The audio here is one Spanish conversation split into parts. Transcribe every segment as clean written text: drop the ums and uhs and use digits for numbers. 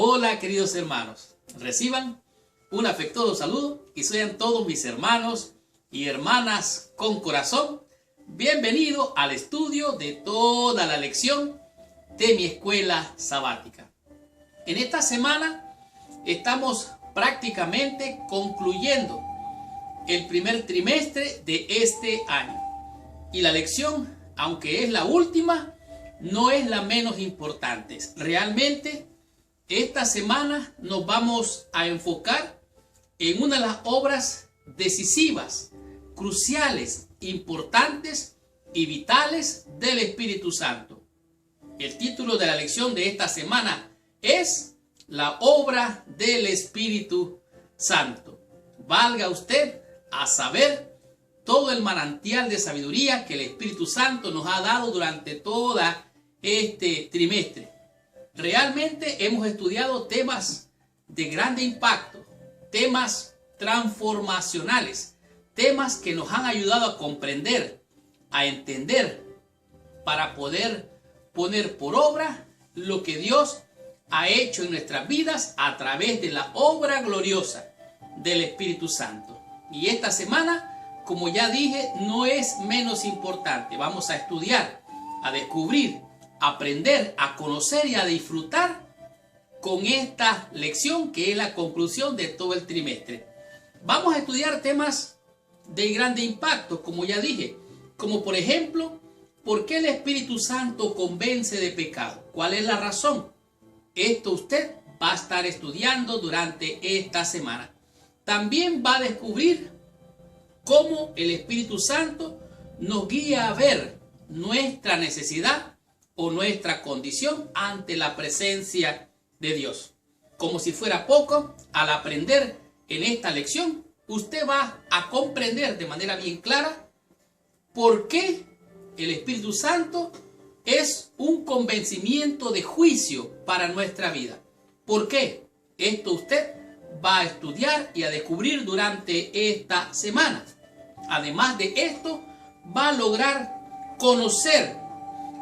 Hola queridos hermanos, reciban un afectuoso saludo y sean todos mis hermanos y hermanas con corazón bienvenidos al estudio de toda la lección de mi escuela sabática. En esta semana estamos prácticamente concluyendo el primer trimestre de este año y la lección, aunque es la última, no es la menos importante. Realmente esta semana nos vamos a enfocar en una de las obras decisivas, cruciales, importantes y vitales del Espíritu Santo. El título de la lección de esta semana es la obra del Espíritu Santo. Valga usted a saber todo el manantial de sabiduría que el Espíritu Santo nos ha dado durante todo este trimestre. Realmente hemos estudiado temas de grande impacto, temas transformacionales, temas que nos han ayudado a comprender, a entender, para poder poner por obra lo que Dios ha hecho en nuestras vidas a través de la obra gloriosa del Espíritu Santo. Y esta semana, como ya dije, no es menos importante. Vamos a estudiar, a descubrir, a aprender, a conocer y a disfrutar con esta lección que es la conclusión de todo el trimestre. Vamos a estudiar temas de grande impacto, como ya dije, como por ejemplo, ¿por qué el Espíritu Santo convence de pecado? ¿Cuál es la razón? Esto usted va a estar estudiando durante esta semana. También va a descubrir cómo el Espíritu Santo nos guía a ver nuestra necesidad o nuestra condición ante la presencia de Dios. Como si fuera poco, al aprender en esta lección, usted va a comprender de manera bien clara por qué el Espíritu Santo es un convencimiento de juicio para nuestra vida. ¿Por qué? Esto usted va a estudiar y a descubrir durante esta semana. Además de esto, va a lograr conocer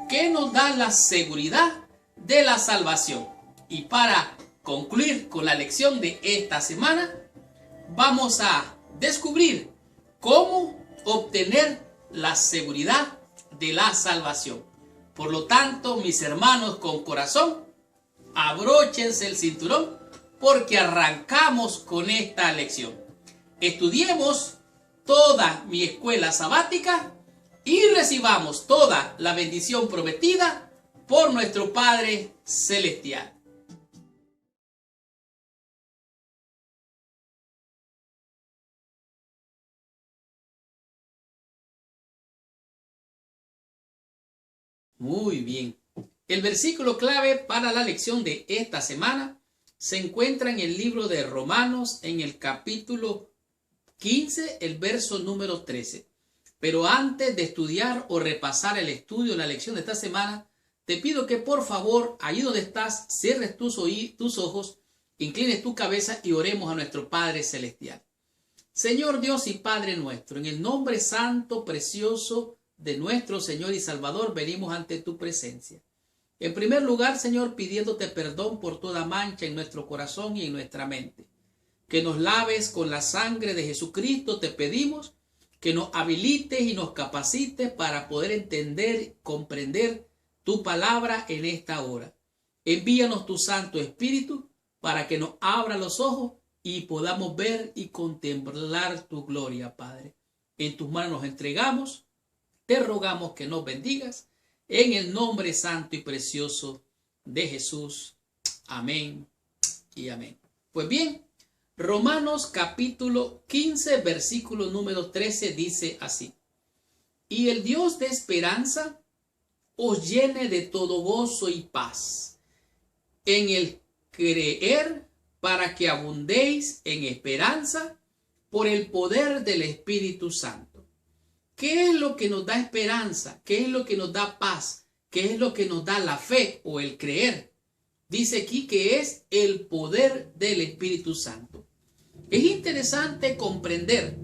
qué nos da la seguridad de la salvación. Y para concluir con la lección de esta semana, vamos a descubrir cómo obtener la seguridad de la salvación. Por lo tanto, mis hermanos con corazón, abróchense el cinturón porque arrancamos con esta lección. Estudiemos toda mi escuela sabática y recibamos toda la bendición prometida por nuestro Padre Celestial. Muy bien. El versículo clave para la lección de esta semana se encuentra en el libro de Romanos, en el capítulo 15, el verso número 13. Pero antes de estudiar o repasar el estudio de la lección de esta semana, te pido que por favor, allí donde estás, cierres tus ojos, inclines tu cabeza y oremos a nuestro Padre Celestial. Señor Dios y Padre nuestro, en el nombre santo, precioso de nuestro Señor y Salvador, venimos ante tu presencia. En primer lugar, Señor, pidiéndote perdón por toda mancha en nuestro corazón y en nuestra mente. Que nos laves con la sangre de Jesucristo, te pedimos que nos habilites y nos capacites para poder entender, comprender tu palabra en esta hora. Envíanos tu Santo Espíritu para que nos abra los ojos y podamos ver y contemplar tu gloria, Padre. En tus manos nos entregamos, te rogamos que nos bendigas, en el nombre santo y precioso de Jesús. Amén y amén. Pues bien, Romanos capítulo 15, versículo número 13 dice así: y el Dios de esperanza os llene de todo gozo y paz en el creer, para que abundéis en esperanza por el poder del Espíritu Santo. ¿Qué es lo que nos da esperanza? ¿Qué es lo que nos da paz? ¿Qué es lo que nos da la fe o el creer? Dice aquí que es el poder del Espíritu Santo. Es interesante comprender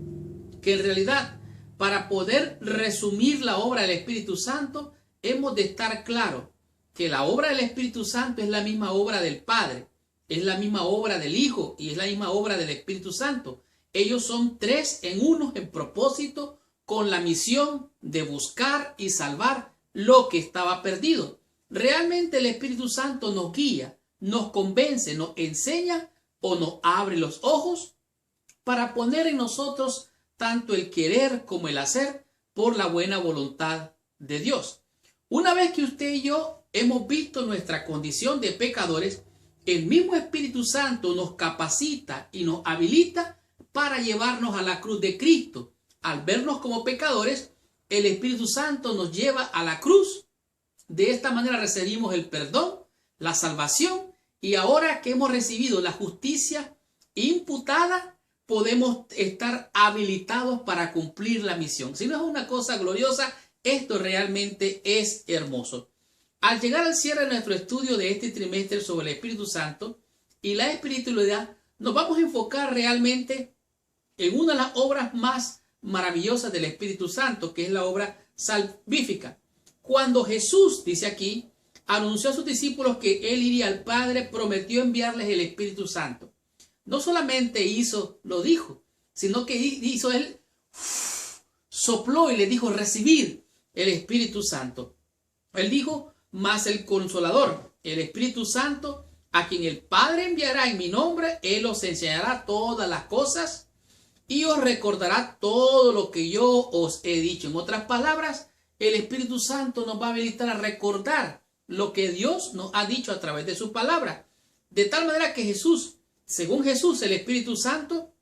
que en realidad, para poder resumir la obra del Espíritu Santo, hemos de estar claros que la obra del Espíritu Santo es la misma obra del Padre. es la misma obra del Hijo y es la misma obra del Espíritu Santo. Ellos son tres en uno en propósito, con la misión de buscar y salvar lo que estaba perdido. Realmente el Espíritu Santo nos guía, nos convence, nos enseña o nos abre los ojos para poner en nosotros tanto el querer como el hacer por la buena voluntad de Dios. Una vez que usted y yo hemos visto nuestra condición de pecadores, el mismo Espíritu Santo nos capacita y nos habilita para llevarnos a la cruz de Cristo. Al vernos como pecadores, el Espíritu Santo nos lleva a la cruz. De esta manera recibimos el perdón, la salvación, y ahora que hemos recibido la justicia imputada, podemos estar habilitados para cumplir la misión. Si no es una cosa gloriosa, esto realmente es hermoso. Al llegar al cierre de nuestro estudio de este trimestre sobre el Espíritu Santo y la espiritualidad, nos vamos a enfocar realmente en una de las obras más maravillosas del Espíritu Santo, que es la obra salvífica. Cuando Jesús, dice aquí, anunció a sus discípulos que él iría al Padre, prometió enviarles el Espíritu Santo. No solamente lo dijo, sino que hizo él, sopló y le dijo, recibir el Espíritu Santo. Él dijo, mas el Consolador, el Espíritu Santo, a quien el Padre enviará en mi nombre, él os enseñará todas las cosas y os recordará todo lo que yo os he dicho. En otras palabras, el Espíritu Santo nos va a habilitar a recordar lo que Dios nos ha dicho a través de su palabra. De tal manera que Jesús, según Jesús, el Espíritu Santo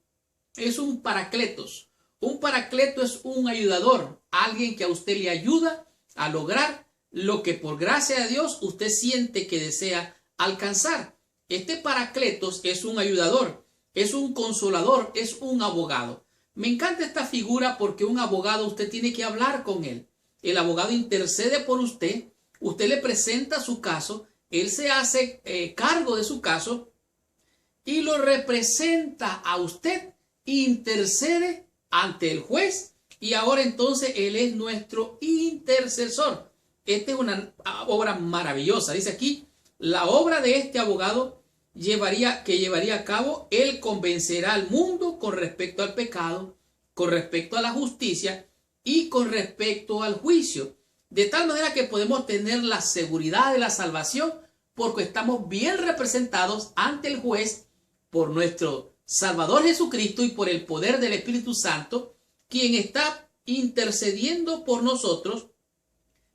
es un paracletos. Un paracleto es un ayudador, alguien que a usted le ayuda a lograr lo que por gracia de Dios usted siente que desea alcanzar. Este paracletos es un ayudador, es un consolador, es un abogado. Me encanta esta figura porque un abogado usted tiene que hablar con él. El abogado intercede por usted, usted le presenta su caso, él se hace cargo de su caso y lo representa a usted, intercede ante el juez y ahora entonces él es nuestro intercesor. Esta es una obra maravillosa. Dice aquí, la obra de este abogado llevaría a cabo, él convencerá al mundo con respecto al pecado, con respecto a la justicia y con respecto al juicio. De tal manera que podemos tener la seguridad de la salvación porque estamos bien representados ante el juez por nuestro Salvador Jesucristo y por el poder del Espíritu Santo, quien está intercediendo por nosotros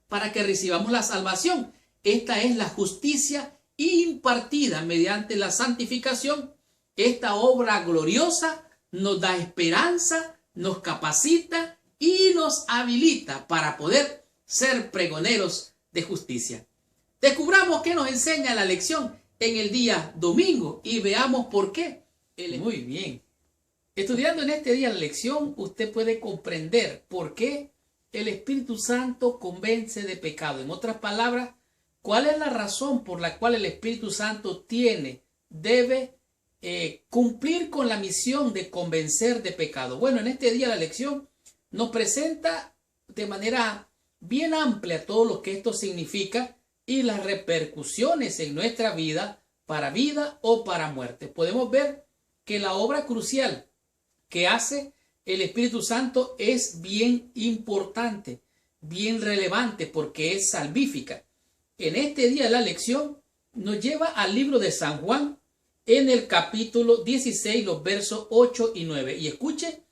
para que recibamos la salvación. Esta es la justicia impartida mediante la santificación. Esta obra gloriosa nos da esperanza, nos capacita y nos habilita para poder ser pregoneros de justicia. Descubramos qué nos enseña la lección en el día domingo y veamos por qué. Muy bien. Estudiando en este día la lección, usted puede comprender por qué el Espíritu Santo convence de pecado. En otras palabras, ¿cuál es la razón por la cual el Espíritu Santo debe cumplir con la misión de convencer de pecado? Bueno, en este día la lección nos presenta de manera bien amplia todo lo que esto significa y las repercusiones en nuestra vida o para muerte. Podemos ver que la obra crucial que hace el Espíritu Santo es bien importante, bien relevante porque es salvífica. En este día la lección nos lleva al libro de San Juan en el capítulo 16, los versos 8 y 9. Y escuche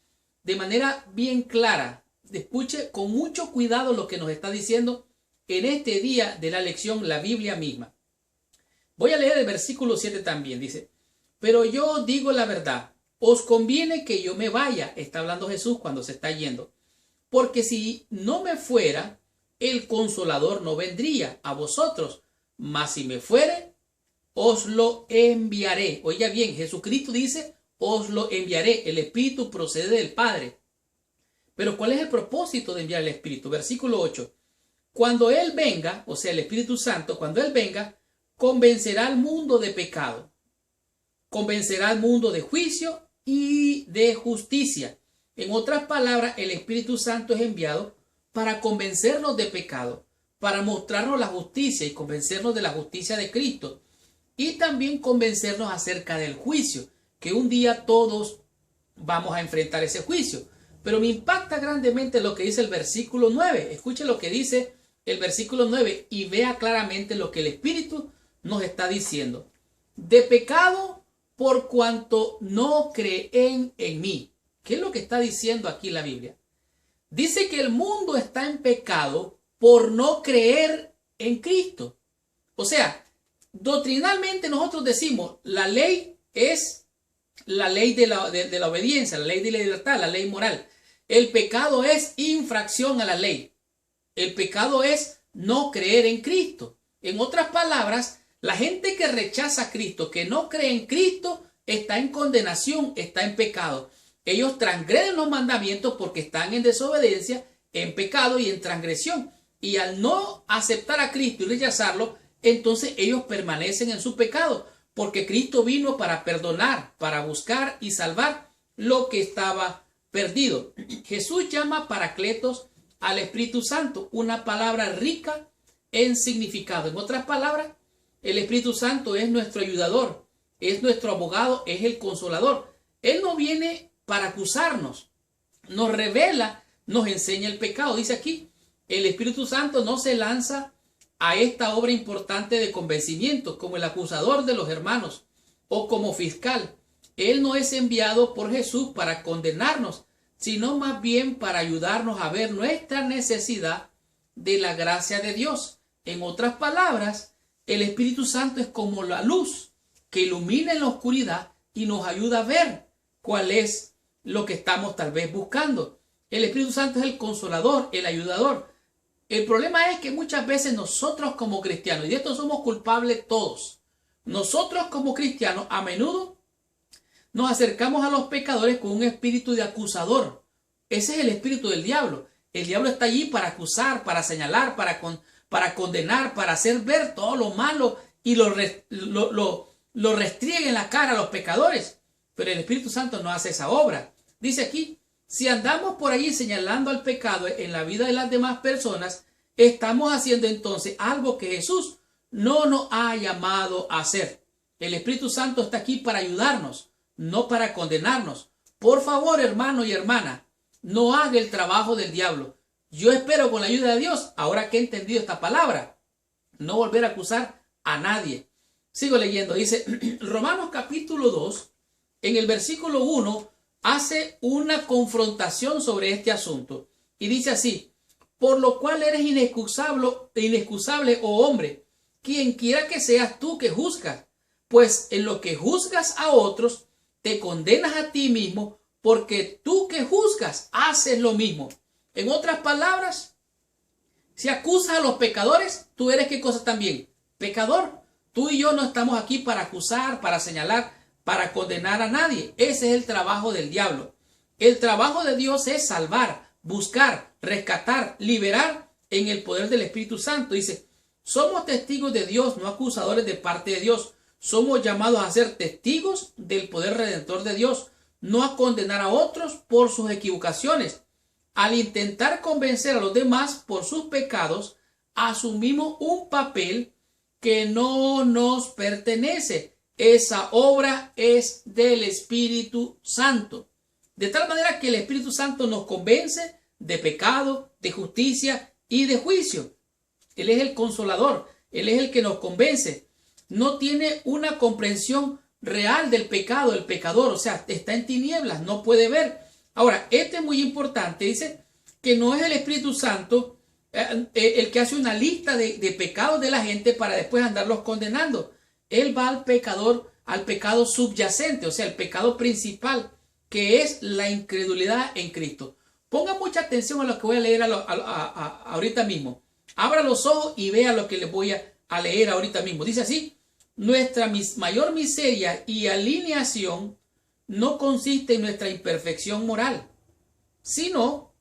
de manera bien clara, escuche con mucho cuidado lo que nos está diciendo en este día de la lección la Biblia misma. Voy a leer el versículo 7 también. Dice, pero yo digo la verdad, os conviene que yo me vaya. Está hablando Jesús cuando se está yendo. Porque si no me fuera, el Consolador no vendría a vosotros. Mas si me fuere, os lo enviaré. Oiga bien, Jesucristo dice, os lo enviaré. El Espíritu procede del Padre. Pero ¿cuál es el propósito de enviar el Espíritu? Versículo 8. Cuando Él venga, o sea, el Espíritu Santo, cuando Él venga, convencerá al mundo de pecado. Convencerá al mundo de juicio y de justicia. En otras palabras, el Espíritu Santo es enviado para convencernos de pecado, para mostrarnos la justicia y convencernos de la justicia de Cristo. y también convencernos acerca del juicio, que un día todos vamos a enfrentar ese juicio. Pero me impacta grandemente lo que dice el versículo 9. Escuche lo que dice el versículo 9 y vea claramente lo que el Espíritu nos está diciendo. De pecado por cuanto no creen en mí. ¿Qué es lo que está diciendo aquí la Biblia? Dice que el mundo está en pecado por no creer en Cristo. O sea, doctrinalmente nosotros decimos, la ley es la ley de la obediencia, la ley de la libertad, la ley moral. El pecado es infracción a la ley. El pecado es no creer en Cristo. En otras palabras, la gente que rechaza a Cristo, que no cree en Cristo, está en condenación, está en pecado. Ellos transgreden los mandamientos porque están en desobediencia, en pecado y en transgresión. Y al no aceptar a Cristo y rechazarlo, entonces ellos permanecen en su pecado, porque Cristo vino para perdonar, para buscar y salvar lo que estaba perdido. Jesús llama Paracletos al Espíritu Santo, una palabra rica en significado. En otras palabras, el Espíritu Santo es nuestro ayudador, es nuestro abogado, es el consolador. Él no viene para acusarnos, nos revela, nos enseña el pecado. Dice aquí, el Espíritu Santo no se lanza a esta obra importante de convencimiento como el acusador de los hermanos o como fiscal. Él no es enviado por Jesús para condenarnos, sino más bien para ayudarnos a ver nuestra necesidad de la gracia de Dios. En otras palabras, el Espíritu Santo es como la luz que ilumina en la oscuridad y nos ayuda a ver cuál es lo que estamos tal vez buscando. El Espíritu Santo es el consolador, el ayudador. El problema es que muchas veces nosotros como cristianos, y de esto somos culpables todos, nosotros como cristianos a menudo nos acercamos a los pecadores con un espíritu de acusador. Ese es el espíritu del diablo. El diablo está allí para acusar, para señalar, para condenar, para hacer ver todo lo malo y lo restriegue en la cara a los pecadores. Pero el Espíritu Santo no hace esa obra. Dice aquí, si andamos por allí señalando al pecado en la vida de las demás personas, estamos haciendo entonces algo que Jesús no nos ha llamado a hacer. El Espíritu Santo está aquí para ayudarnos, no para condenarnos. Por favor, hermano y hermana, no haga el trabajo del diablo. Yo espero con la ayuda de Dios, ahora que he entendido esta palabra, no volver a acusar a nadie. Sigo leyendo, dice Romanos capítulo 2, en el versículo 1, hace una confrontación sobre este asunto. Y dice así, por lo cual eres inexcusable, oh hombre, quien quiera que seas tú que juzgas, pues en lo que juzgas a otros, te condenas a ti mismo, porque tú que juzgas haces lo mismo. En otras palabras, si acusas a los pecadores, tú eres ¿qué cosa también? Pecador. Tú y yo no estamos aquí para acusar, para señalar, para condenar a nadie. Ese es el trabajo del diablo. El trabajo de Dios es salvar, buscar, rescatar, liberar en el poder del Espíritu Santo. Dice, somos testigos de Dios, no acusadores de parte de Dios. Somos llamados a ser testigos del poder redentor de Dios, no a condenar a otros por sus equivocaciones. Al intentar convencer a los demás por sus pecados, asumimos un papel que no nos pertenece. Esa obra es del Espíritu Santo. De tal manera que el Espíritu Santo nos convence de pecado, de justicia y de juicio. Él es el consolador. Él es el que nos convence. No tiene una comprensión real del pecado, el pecador. O sea, está en tinieblas, no puede ver. Ahora, esto es muy importante. Dice que no es el Espíritu Santo el que hace una lista de pecados de la gente para después andarlos condenando. Él va al pecador, al pecado subyacente, o sea, el pecado principal, que es la incredulidad en Cristo. Ponga mucha atención a lo que voy a leer ahorita mismo. Abra los ojos y vea lo que les voy a leer ahorita mismo. Dice así, nuestra mayor miseria y alineación no consiste en nuestra imperfección moral, sino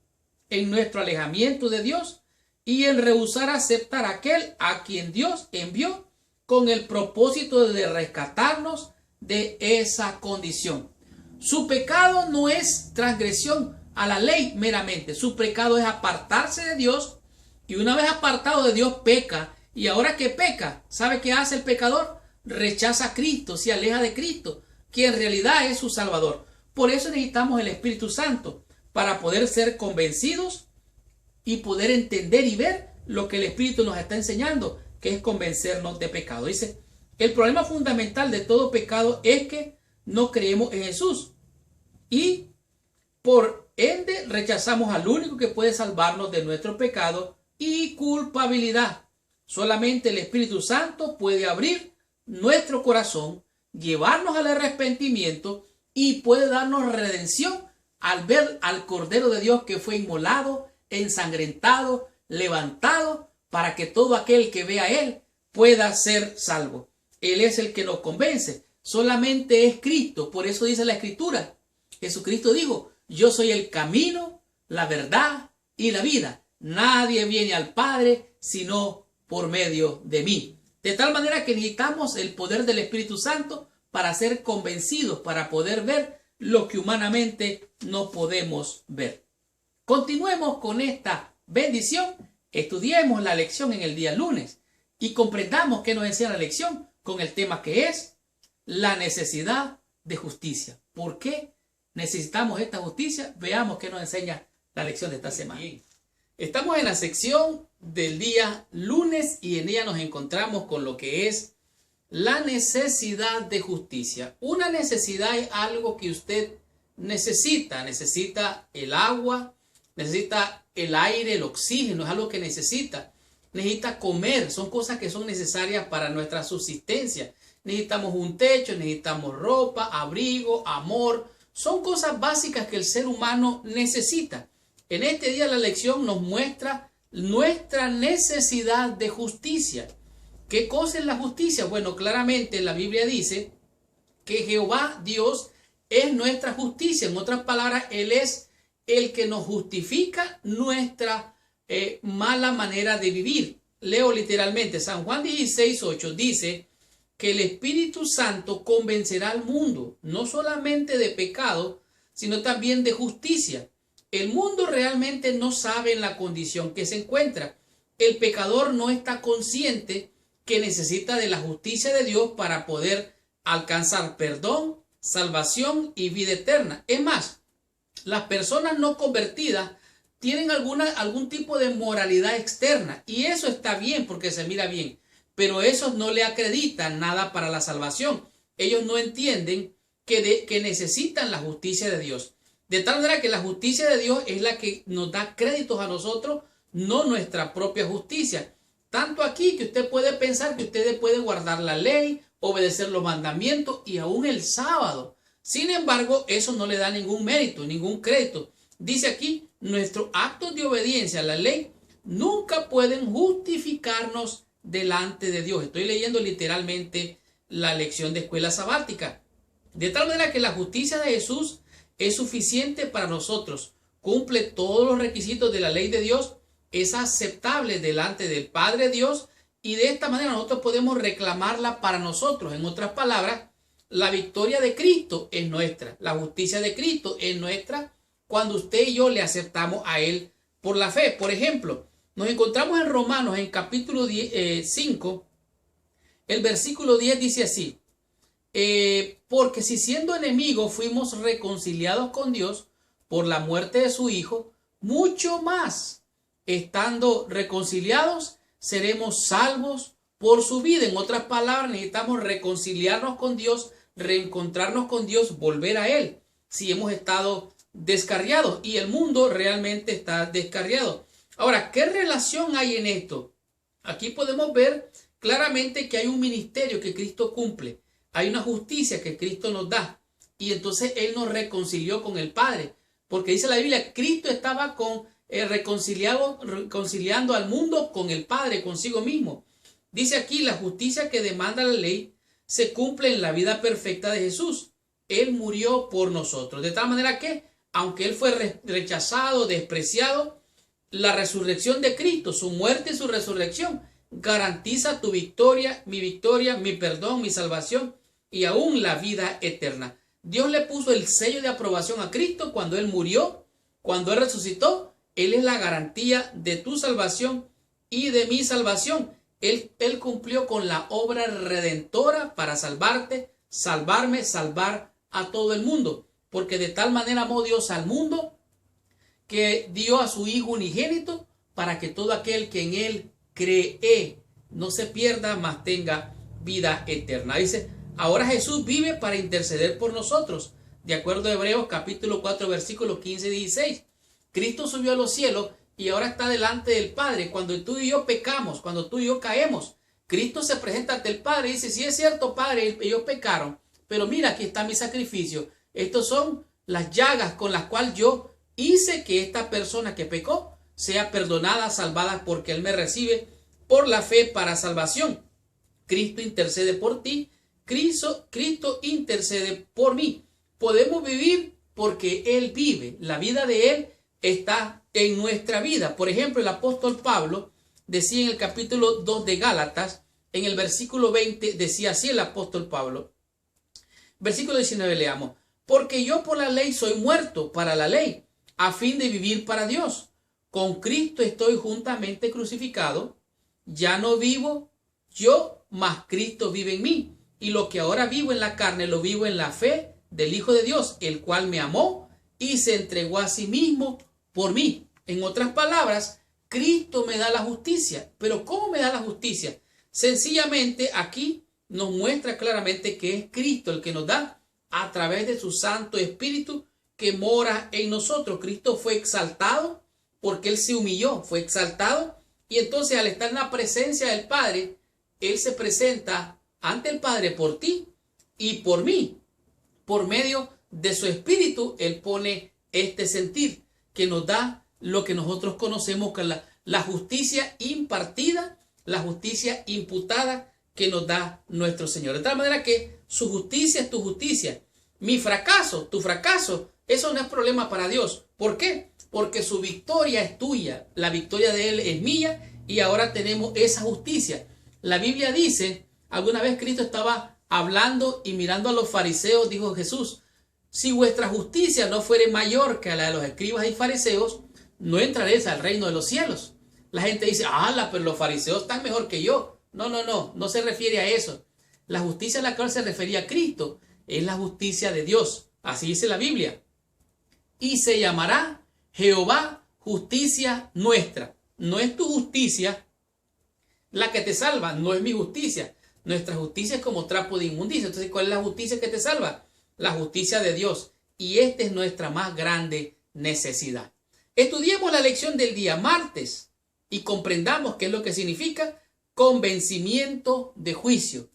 en nuestro alejamiento de Dios y en rehusar aceptar a aquel a quien Dios envió con el propósito de rescatarnos de esa condición. Su pecado no es transgresión a la ley meramente. Su pecado es apartarse de Dios, y una vez apartado de Dios peca. Y ahora que peca, ¿sabe qué hace el pecador? rechaza a Cristo, se aleja de Cristo, que en realidad es su Salvador. Por eso necesitamos el Espíritu Santo, para poder ser convencidos y poder entender y ver lo que el Espíritu nos está enseñando, que es convencernos de pecado. Dice, el problema fundamental de todo pecado es que no creemos en Jesús y por ende rechazamos al único que puede salvarnos de nuestro pecado y culpabilidad. Solamente el Espíritu Santo puede abrir nuestro corazón, llevarnos al arrepentimiento y puede darnos redención al ver al Cordero de Dios que fue inmolado, ensangrentado, levantado, para que todo aquel que vea a Él pueda ser salvo. Él es el que nos convence. Solamente es Cristo. Por eso dice la Escritura. Jesucristo dijo, yo soy el camino, la verdad y la vida. Nadie viene al Padre sino por medio de mí. De tal manera que necesitamos el poder del Espíritu Santo para ser convencidos, para poder ver lo que humanamente no podemos ver. Continuemos con esta bendición, estudiemos la lección en el día lunes y comprendamos qué nos enseña la lección con el tema que es la necesidad de justicia. ¿Por qué necesitamos esta justicia? Veamos qué nos enseña la lección de esta semana. Bien. Estamos en la sección del día lunes y en ella nos encontramos con lo que es la necesidad de justicia. Una necesidad es algo que usted necesita. Necesita el agua, necesita el aire, el oxígeno, es algo que necesita. Necesita comer, son cosas que son necesarias para nuestra subsistencia. Necesitamos un techo, necesitamos ropa, abrigo, amor. Son cosas básicas que el ser humano necesita. En este día la lección nos muestra nuestra necesidad de justicia. ¿Qué cosa es la justicia? Bueno, claramente la Biblia dice que Jehová Dios es nuestra justicia. En otras palabras, Él es el que nos justifica nuestra mala manera de vivir. Leo literalmente, San Juan 16:8 dice que el Espíritu Santo convencerá al mundo, no solamente de pecado, sino también de justicia. El mundo realmente no sabe en la condición que se encuentra. El pecador no está consciente que necesita de la justicia de Dios para poder alcanzar perdón, salvación y vida eterna. Es más, las personas no convertidas tienen algún tipo de moralidad externa y eso está bien porque se mira bien, pero eso no le acredita nada para la salvación. Ellos no entienden que necesitan la justicia de Dios. De tal manera que la justicia de Dios es la que nos da créditos a nosotros, no nuestra propia justicia. Tanto aquí que usted puede pensar que usted puede guardar la ley, obedecer los mandamientos y aún el sábado. Sin embargo, eso no le da ningún mérito, ningún crédito. Dice aquí, nuestros actos de obediencia a la ley nunca pueden justificarnos delante de Dios. Estoy leyendo literalmente la lección de escuela sabática. De tal manera que la justicia de Jesús es suficiente para nosotros. Cumple todos los requisitos de la ley de Dios. Es aceptable delante del Padre Dios y de esta manera nosotros podemos reclamarla para nosotros. En otras palabras, la victoria de Cristo es nuestra. La justicia de Cristo es nuestra cuando usted y yo le aceptamos a Él por la fe. Por ejemplo, nos encontramos en Romanos en capítulo 5, el versículo 10 dice así. Porque si siendo enemigos fuimos reconciliados con Dios por la muerte de su Hijo, mucho más, estando reconciliados, seremos salvos por su vida. En otras palabras, necesitamos reconciliarnos con Dios, reencontrarnos con Dios, volver a Él, si hemos estado descarriados. Y el mundo realmente está descarriado. Ahora, ¿qué relación hay en esto? Aquí podemos ver claramente que hay un ministerio que Cristo cumple. Hay una justicia que Cristo nos da. Y entonces Él nos reconcilió con el Padre. Porque dice la Biblia, Cristo estaba reconciliando al mundo con el Padre, consigo mismo. Dice aquí, la justicia que demanda la ley se cumple en la vida perfecta de Jesús. Él murió por nosotros. De tal manera que, aunque Él fue rechazado, despreciado, la resurrección de Cristo, su muerte y su resurrección, garantiza tu victoria, mi perdón, mi salvación y aún la vida eterna. Dios le puso el sello de aprobación a Cristo cuando Él murió, cuando Él resucitó. Él es la garantía de tu salvación y de mi salvación. Él cumplió con la obra redentora para salvarte, salvarme, salvar a todo el mundo. Porque de tal manera amó Dios al mundo que dio a su Hijo unigénito para que todo aquel que en Él cree no se pierda, mas tenga vida eterna. Dice, ahora Jesús vive para interceder por nosotros. De acuerdo a Hebreos capítulo 4 versículos 15 y 16. Cristo subió a los cielos y ahora está delante del Padre. Cuando tú y yo pecamos, cuando tú y yo caemos, Cristo se presenta ante el Padre y dice, sí es cierto, Padre, ellos pecaron, pero mira, aquí está mi sacrificio. Estos son las llagas con las cuales yo hice que esta persona que pecó sea perdonada, salvada, porque Él me recibe por la fe para salvación. Cristo intercede por ti, Cristo intercede por mí. Podemos vivir porque Él vive. La vida de Él está en nuestra vida. Por ejemplo, el apóstol Pablo decía en el capítulo 2 de Gálatas, en el versículo 20, decía así el apóstol Pablo. Versículo 19 leamos. Porque yo por la ley soy muerto para la ley, a fin de vivir para Dios. Con Cristo estoy juntamente crucificado. Ya no vivo yo, mas Cristo vive en mí. Y lo que ahora vivo en la carne, lo vivo en la fe del Hijo de Dios, el cual me amó y se entregó a sí mismo por mí. En otras palabras, Cristo me da la justicia. Pero ¿cómo me da la justicia? Sencillamente aquí nos muestra claramente que es Cristo el que nos da a través de su Santo Espíritu que mora en nosotros. Cristo fue exaltado porque Él se humilló, fue exaltado, y entonces al estar en la presencia del Padre, Él se presenta ante el Padre por ti y por mí. Por medio de su Espíritu, Él pone este sentir que nos da lo que nosotros conocemos como la justicia impartida, la justicia imputada que nos da nuestro Señor. De tal manera que su justicia es tu justicia. Mi fracaso, tu fracaso, eso no es problema para Dios. ¿Por qué? Porque su victoria es tuya, la victoria de Él es mía y ahora tenemos esa justicia. La Biblia dice, alguna vez Cristo estaba hablando y mirando a los fariseos, dijo Jesús, si vuestra justicia no fuere mayor que la de los escribas y fariseos, no entraréis al reino de los cielos. La gente dice, pero los fariseos están mejor que yo. No se refiere a eso. La justicia a la cual se refería a Cristo es la justicia de Dios. Así dice la Biblia. Y se llamará Jehová justicia nuestra. No es tu justicia la que te salva, no es mi justicia. Nuestra justicia es como trapo de inmundicia. Entonces, ¿cuál es la justicia que te salva? La justicia de Dios. Y esta es nuestra más grande necesidad. Estudiemos la lección del día martes y comprendamos qué es lo que significa convencimiento de juicio.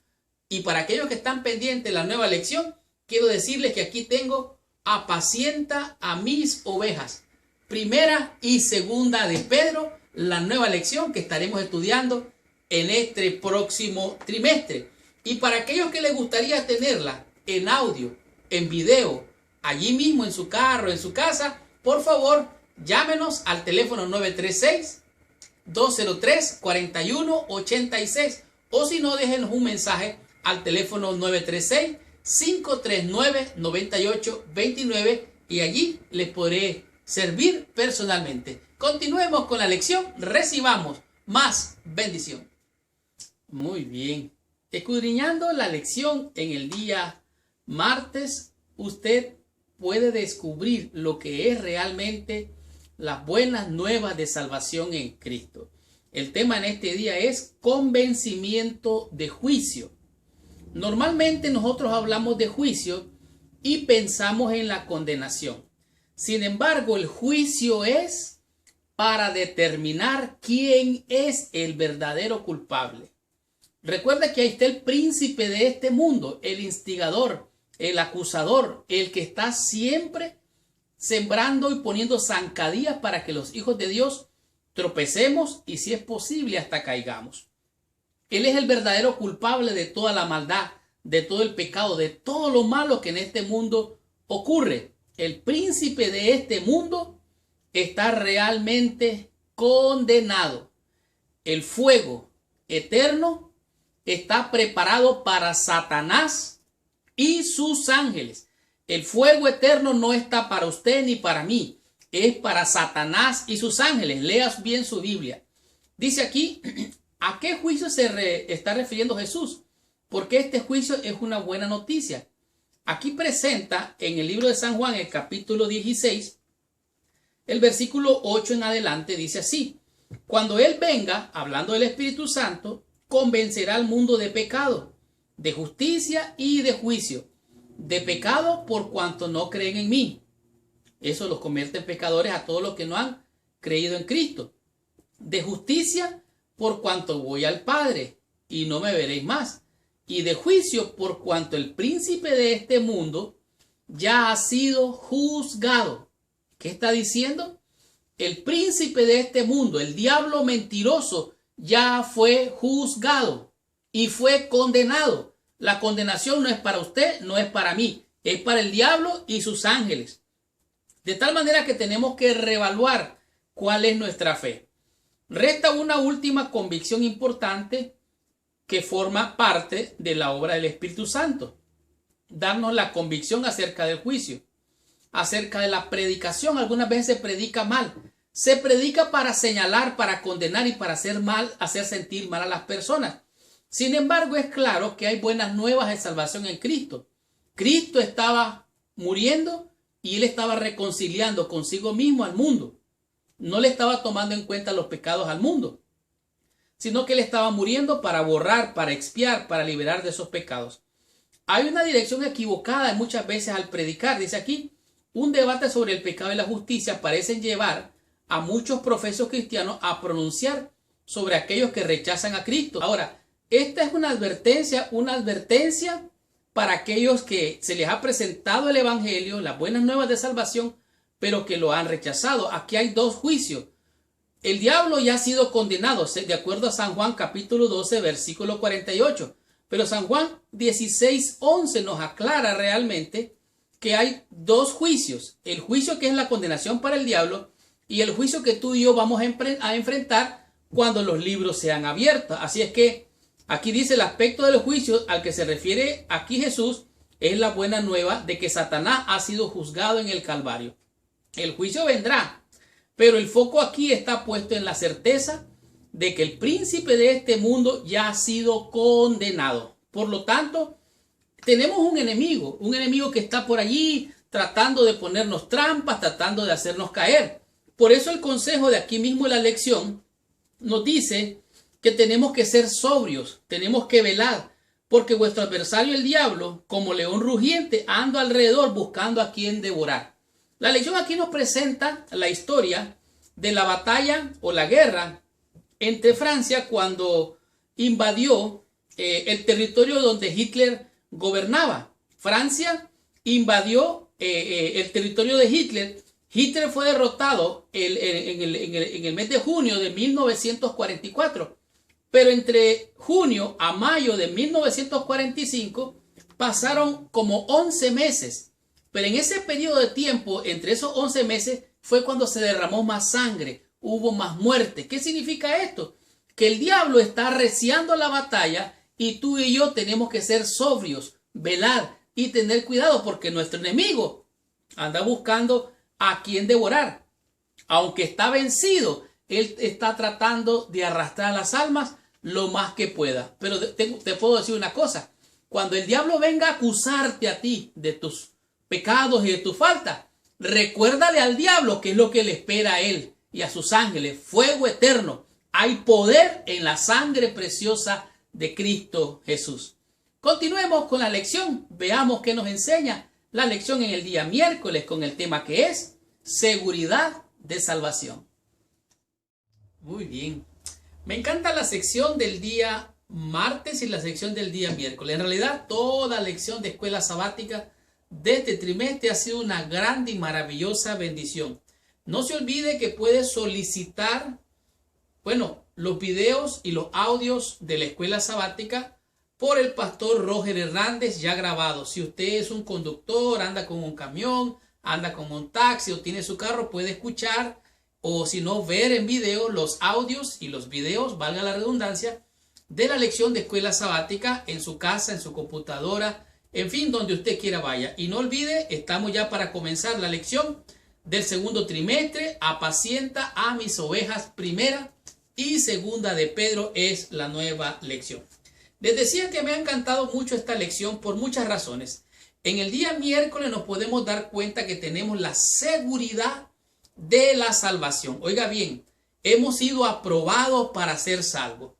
Y para aquellos que están pendientes de la nueva lección, quiero decirles que aquí tengo apacienta a mis ovejas. Primera y segunda de Pedro, la nueva lección que estaremos estudiando en este próximo trimestre. Y para aquellos que les gustaría tenerla en audio, en video, allí mismo en su carro, en su casa, por favor, llámenos al teléfono 936-203-4186 o si no, déjenos un mensaje al teléfono 936-539-9829 y allí les podré servir personalmente. Continuemos con la lección, recibamos más bendición. Muy bien. Escudriñando la lección en el día martes, usted puede descubrir lo que es realmente las buenas nuevas de salvación en Cristo. El tema en este día es convencimiento de juicio. Normalmente nosotros hablamos de juicio y pensamos en la condenación. Sin embargo, el juicio es para determinar quién es el verdadero culpable. Recuerda que ahí está el príncipe de este mundo, el instigador, el acusador, el que está siempre sembrando y poniendo zancadillas para que los hijos de Dios tropecemos y, si es posible, hasta caigamos. Él es el verdadero culpable de toda la maldad, de todo el pecado, de todo lo malo que en este mundo ocurre. El príncipe de este mundo está realmente condenado. El fuego eterno está preparado para Satanás y sus ángeles. El fuego eterno no está para usted ni para mí, es para Satanás y sus ángeles. Leas bien su Biblia. Dice aquí ¿A qué juicio se está refiriendo Jesús? Porque este juicio es una buena noticia. Aquí presenta en el libro de San Juan, el capítulo 16, el versículo 8 en adelante, dice así: cuando Él venga, hablando del Espíritu Santo, convencerá al mundo de pecado, de justicia y de juicio. De pecado por cuanto no creen en mí. Eso los convierte en pecadores a todos los que no han creído en Cristo. De justicia por cuanto voy al Padre y no me veréis más. Y de juicio por cuanto el príncipe de este mundo ya ha sido juzgado. ¿Qué está diciendo? El príncipe de este mundo, el diablo mentiroso, ya fue juzgado y fue condenado. La condenación no es para usted, no es para mí, es para el diablo y sus ángeles. De tal manera que tenemos que reevaluar cuál es nuestra fe. Resta una última convicción importante que forma parte de la obra del Espíritu Santo. Darnos la convicción acerca del juicio, acerca de la predicación. Algunas veces se predica mal. Se predica para señalar, para condenar y para hacer sentir mal a las personas. Sin embargo, es claro que hay buenas nuevas de salvación en Cristo. Cristo estaba muriendo y Él estaba reconciliando consigo mismo al mundo. No le estaba tomando en cuenta los pecados al mundo, sino que Él estaba muriendo para borrar, para expiar, para liberar de esos pecados. Hay una dirección equivocada muchas veces al predicar. Dice aquí, un debate sobre el pecado y la justicia parecen llevar a muchos profesos cristianos a pronunciar sobre aquellos que rechazan a Cristo. Ahora, esta es una advertencia para aquellos que se les ha presentado el evangelio, las buenas nuevas de salvación, pero que lo han rechazado. Aquí hay dos juicios. El diablo ya ha sido condenado, de acuerdo a San Juan capítulo 12, versículo 48. Pero San Juan 16, 11 nos aclara realmente que hay dos juicios. El juicio que es la condenación para el diablo y el juicio que tú y yo vamos a enfrentar cuando los libros sean abiertos. Así es que aquí dice el aspecto del juicio al que se refiere aquí Jesús es la buena nueva de que Satanás ha sido juzgado en el Calvario. El juicio vendrá, pero el foco aquí está puesto en la certeza de que el príncipe de este mundo ya ha sido condenado. Por lo tanto, tenemos un enemigo que está por allí tratando de ponernos trampas, tratando de hacernos caer. Por eso el consejo de aquí mismo en la lección nos dice que tenemos que ser sobrios, tenemos que velar, porque vuestro adversario el diablo, como león rugiente, anda alrededor buscando a quien devorar. La lección aquí nos presenta la historia de la batalla o la guerra entre Francia cuando invadió el territorio donde Hitler gobernaba. Francia invadió el territorio de Hitler. Hitler fue derrotado en el mes de junio de 1944. Pero entre junio a mayo de 1945 pasaron como 11 meses. Pero en ese periodo de tiempo, entre esos 11 meses, fue cuando se derramó más sangre, hubo más muerte. ¿Qué significa esto? Que el diablo está arreciando la batalla y tú y yo tenemos que ser sobrios, velar y tener cuidado porque nuestro enemigo anda buscando a quien devorar. Aunque está vencido, él está tratando de arrastrar las almas lo más que pueda. Pero te puedo decir una cosa. Cuando el diablo venga a acusarte a ti de tus pecados y de tu falta, recuérdale al diablo que es lo que le espera a él y a sus ángeles. Fuego eterno. Hay poder en la sangre preciosa de Cristo Jesús. Continuemos con la lección. Veamos qué nos enseña la lección en el día miércoles con el tema que es seguridad de salvación. Muy bien. Me encanta la sección del día martes y la sección del día miércoles. En realidad, toda lección de escuela sabática de este trimestre ha sido una grande y maravillosa bendición. No se olvide que puede solicitar, los videos y los audios de la escuela sabática por el pastor Roger Hernández ya grabados. Si usted es un conductor, anda con un camión, anda con un taxi o tiene su carro, puede escuchar o si no ver en video los audios y los videos, valga la redundancia, de la lección de escuela sabática en su casa, en su computadora, en fin, donde usted quiera vaya. Y no olvide, estamos ya para comenzar la lección del segundo trimestre, apacienta a mis ovejas primera. y segunda de Pedro es la nueva lección. Les decía que me ha encantado mucho esta lección por muchas razones. En el día miércoles nos podemos dar cuenta que tenemos la seguridad de la salvación. Oiga bien, hemos sido aprobados para ser salvos.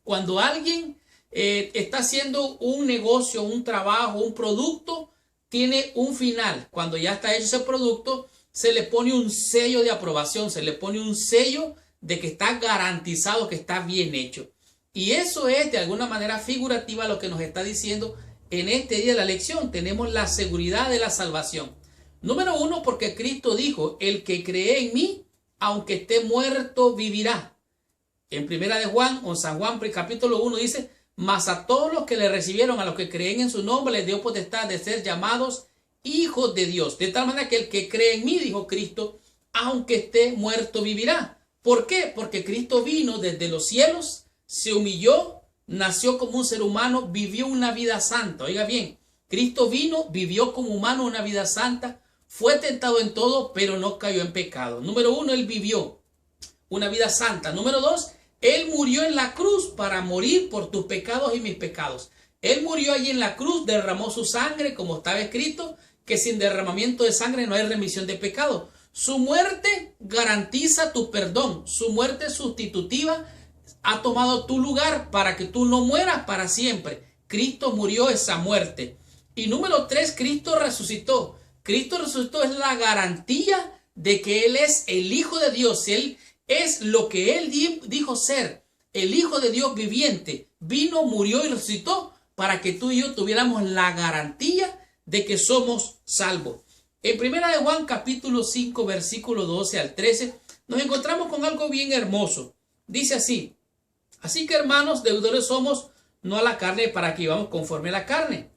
Cuando alguien está haciendo un negocio, un trabajo, un producto, tiene un final. Cuando ya está hecho ese producto, se le pone un sello de aprobación, se le pone un sello de que está garantizado, que está bien hecho. Y eso es de alguna manera figurativa lo que nos está diciendo en este día de la lección. Tenemos la seguridad de la salvación. Número uno, porque Cristo dijo, el que cree en mí, aunque esté muerto, vivirá. En primera de Juan, o San Juan capítulo 1 dice, mas a todos los que le recibieron, a los que creen en su nombre, les dio potestad de ser llamados hijos de Dios. De tal manera que el que cree en mí, dijo Cristo, aunque esté muerto, vivirá. ¿Por qué? Porque Cristo vino desde los cielos, se humilló, nació como un ser humano, vivió una vida santa. Oiga bien, Cristo vino, vivió como humano una vida santa, fue tentado en todo, pero no cayó en pecado. Número uno, Él vivió una vida santa. Número dos, Él murió en la cruz para morir por tus pecados y mis pecados. Él murió allí en la cruz, derramó su sangre, como estaba escrito, que sin derramamiento de sangre no hay remisión de pecado. Su muerte garantiza tu perdón. Su muerte sustitutiva ha tomado tu lugar para que tú no mueras para siempre. Cristo murió esa muerte. Y número tres, Cristo resucitó. Cristo resucitó es la garantía de que Él es el Hijo de Dios. Él es lo que Él dijo ser, el Hijo de Dios viviente. Vino, murió y resucitó para que tú y yo tuviéramos la garantía de que somos salvos. En primera de Juan capítulo 5 versículo 12 al 13 nos encontramos con algo bien hermoso. Dice así, así que hermanos, deudores somos, no a la carne para que vivamos conforme a la carne.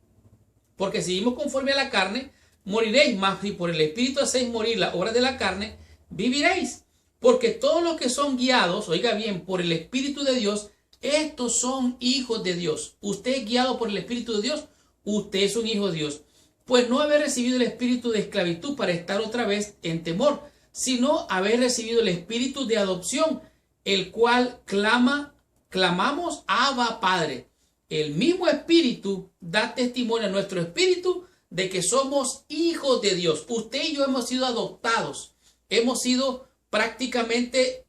Porque si vivimos conforme a la carne, moriréis, mas si por el Espíritu hacéis morir las obras de la carne, viviréis. Porque todos los que son guiados, oiga bien, por el Espíritu de Dios, estos son hijos de Dios. Usted es guiado por el Espíritu de Dios, usted es un hijo de Dios. Pues no haber recibido el espíritu de esclavitud para estar otra vez en temor, sino haber recibido el espíritu de adopción, el cual clamamos, Abba, Padre. El mismo espíritu da testimonio a nuestro espíritu de que somos hijos de Dios. Usted y yo hemos sido adoptados, hemos sido prácticamente,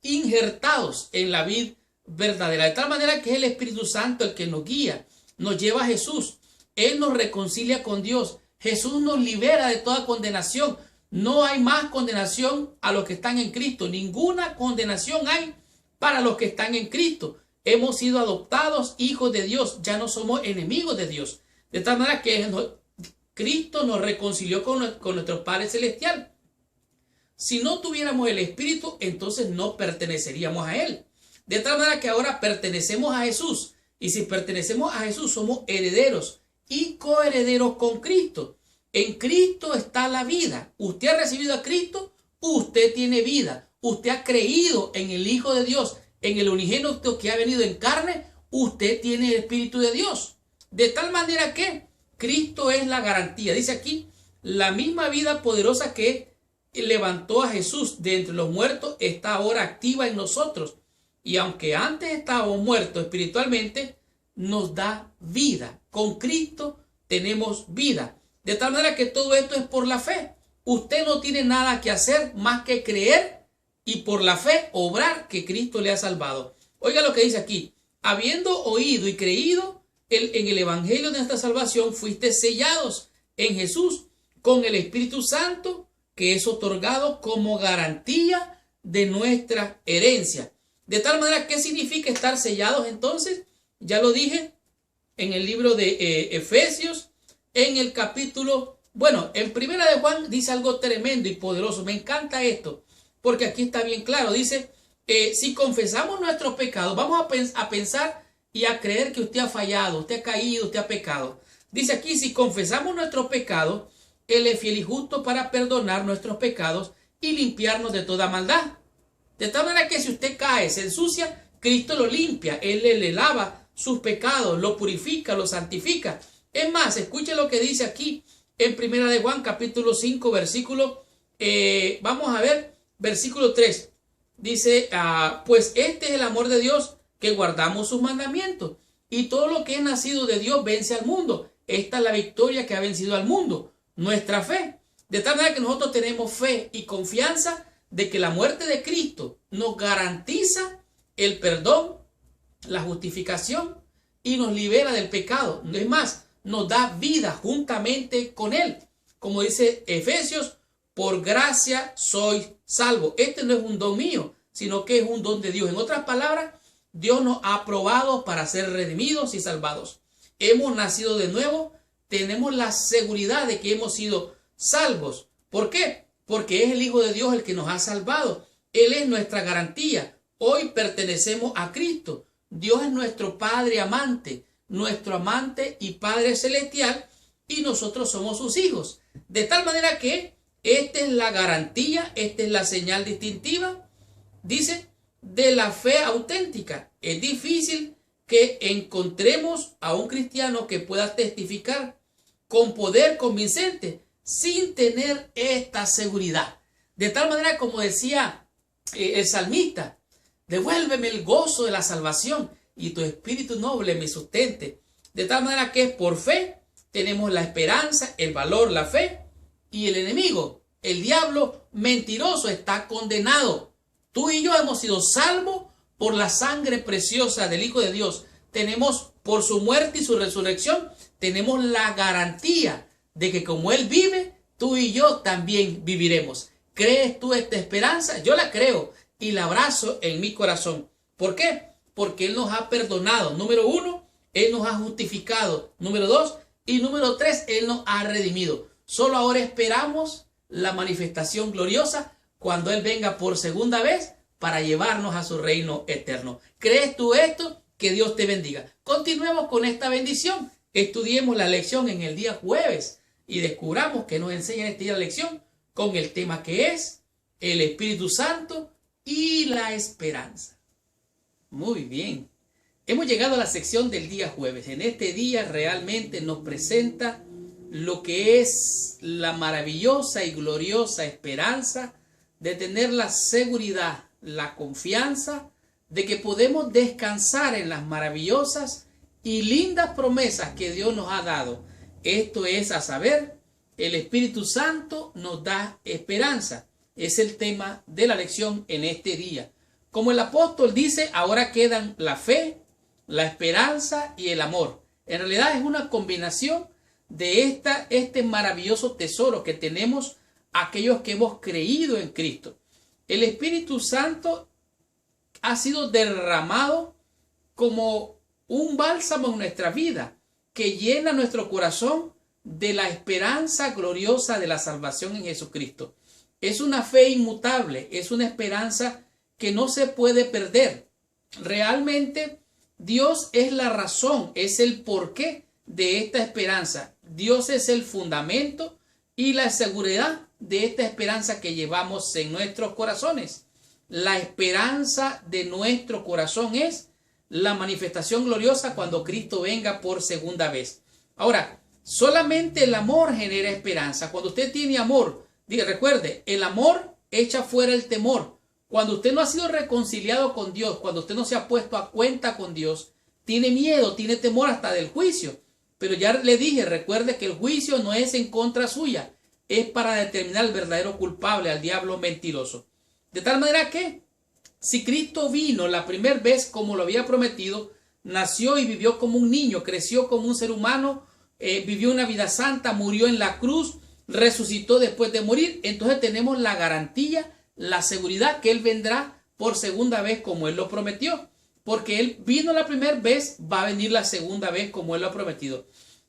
injertados en la vida verdadera, de tal manera que es el Espíritu Santo el que nos guía, nos lleva a Jesús. Él nos reconcilia con Dios. Jesús nos libera de toda condenación. No hay más condenación a los que están en Cristo. Ninguna condenación hay para los que están en Cristo. Hemos sido adoptados hijos de Dios. Ya no somos enemigos de Dios. De tal manera que Cristo nos reconcilió con nuestro Padre Celestial. Si no tuviéramos el Espíritu, entonces no perteneceríamos a Él. De tal manera que ahora pertenecemos a Jesús. Y si pertenecemos a Jesús, somos herederos y coherederos con Cristo. En Cristo está la vida. Usted ha recibido a Cristo, usted tiene vida. Usted ha creído en el Hijo de Dios, en el unigénito que ha venido en carne, usted tiene el Espíritu de Dios. De tal manera que Cristo es la garantía. Dice aquí, la misma vida poderosa que levantó a Jesús de entre los muertos está ahora activa en nosotros. Y aunque antes estábamos muertos espiritualmente, nos da vida. Con Cristo tenemos vida. De tal manera que todo esto es por la fe. Usted no tiene nada que hacer más que creer y por la fe obrar que Cristo le ha salvado. Oiga lo que dice aquí. Habiendo oído y creído en el evangelio de nuestra salvación, fuiste sellados en Jesús con el Espíritu Santo que es otorgado como garantía de nuestra herencia. De tal manera, ¿qué significa estar sellados entonces? Ya lo dije en el libro de Efesios, en el capítulo, en primera de Juan dice algo tremendo y poderoso. Me encanta esto, porque aquí está bien claro. Dice, si confesamos nuestros pecados, vamos a pensar y a creer que usted ha fallado, usted ha caído, usted ha pecado. Dice aquí, si confesamos nuestros pecados, Él es fiel y justo para perdonar nuestros pecados y limpiarnos de toda maldad. De tal manera que si usted cae, se ensucia, Cristo lo limpia, Él le lava sus pecados, lo purifica, lo santifica. Es más, escuche lo que dice aquí en primera de Juan capítulo 5 versículo, versículo 3. Dice, pues este es el amor de Dios, que guardamos sus mandamientos. Y todo lo que es nacido de Dios vence al mundo. Esta es la victoria que ha vencido al mundo, nuestra fe. De tal manera que nosotros tenemos fe y confianza de que la muerte de Cristo nos garantiza el perdón, la justificación y nos libera del pecado. Es más, nos da vida juntamente con Él. Como dice Efesios, por gracia sois salvos. Este no es un don mío, sino que es un don de Dios. En otras palabras, Dios nos ha aprobado para ser redimidos y salvados. Hemos nacido de nuevo, tenemos la seguridad de que hemos sido salvos. ¿Por qué? Porque es el Hijo de Dios el que nos ha salvado. Él es nuestra garantía. Hoy pertenecemos a Cristo. Dios es nuestro Padre amante, nuestro amante y Padre celestial, y nosotros somos sus hijos. De tal manera que esta es la garantía, esta es la señal distintiva, dice, de la fe auténtica. Es difícil que encontremos a un cristiano que pueda testificar con poder convincente sin tener esta seguridad. De tal manera, como decía el salmista, devuélveme el gozo de la salvación y tu espíritu noble me sustente. De tal manera que por fe tenemos la esperanza, el valor, la fe, y el enemigo, el diablo mentiroso, está condenado. Tú y yo hemos sido salvos por la sangre preciosa del Hijo de Dios. Tenemos, por su muerte y su resurrección, tenemos la garantía de que como Él vive, tú y yo también viviremos. ¿Crees tú esta esperanza? Yo la creo y la abrazo en mi corazón. ¿Por qué? Porque Él nos ha perdonado. Número 1, Él nos ha justificado. Número 2, y número 3, Él nos ha redimido. Solo ahora esperamos la manifestación gloriosa cuando Él venga por segunda vez para llevarnos a su reino eterno. ¿Crees tú esto? Que Dios te bendiga. Continuemos con esta bendición. Estudiemos la lección en el día jueves y descubramos que nos enseña en este día la lección con el tema que es el Espíritu Santo y la esperanza. Muy bien. Hemos llegado a la sección del día jueves. En este día realmente nos presenta lo que es la maravillosa y gloriosa esperanza de tener la seguridad, la confianza de que podemos descansar en las maravillosas y lindas promesas que Dios nos ha dado. Esto es, a saber, el Espíritu Santo nos da esperanza. Es el tema de la lección en este día. Como el apóstol dice, ahora quedan la fe, la esperanza y el amor. En realidad es una combinación de este maravilloso tesoro que tenemos aquellos que hemos creído en Cristo. El Espíritu Santo ha sido derramado como un bálsamo en nuestra vida que llena nuestro corazón de la esperanza gloriosa de la salvación en Jesucristo. Es una fe inmutable, es una esperanza que no se puede perder. Realmente Dios es la razón, es el porqué de esta esperanza. Dios es el fundamento y la seguridad de esta esperanza que llevamos en nuestros corazones. La esperanza de nuestro corazón es la manifestación gloriosa cuando Cristo venga por segunda vez. Ahora, solamente el amor genera esperanza. Cuando usted tiene amor, recuerde, el amor echa fuera el temor. Cuando usted no ha sido reconciliado con Dios, cuando usted no se ha puesto a cuenta con Dios, tiene miedo, tiene temor hasta del juicio. Pero ya le dije, recuerde que el juicio no es en contra suya, es para determinar al verdadero culpable, al diablo mentiroso. De tal manera que, si Cristo vino la primera vez como lo había prometido, nació y vivió como un niño, creció como un ser humano, vivió una vida santa, murió en la cruz, resucitó después de morir, entonces tenemos la garantía, la seguridad que Él vendrá por segunda vez como Él lo prometió. Porque Él vino la primera vez, va a venir la segunda vez como Él lo ha prometido.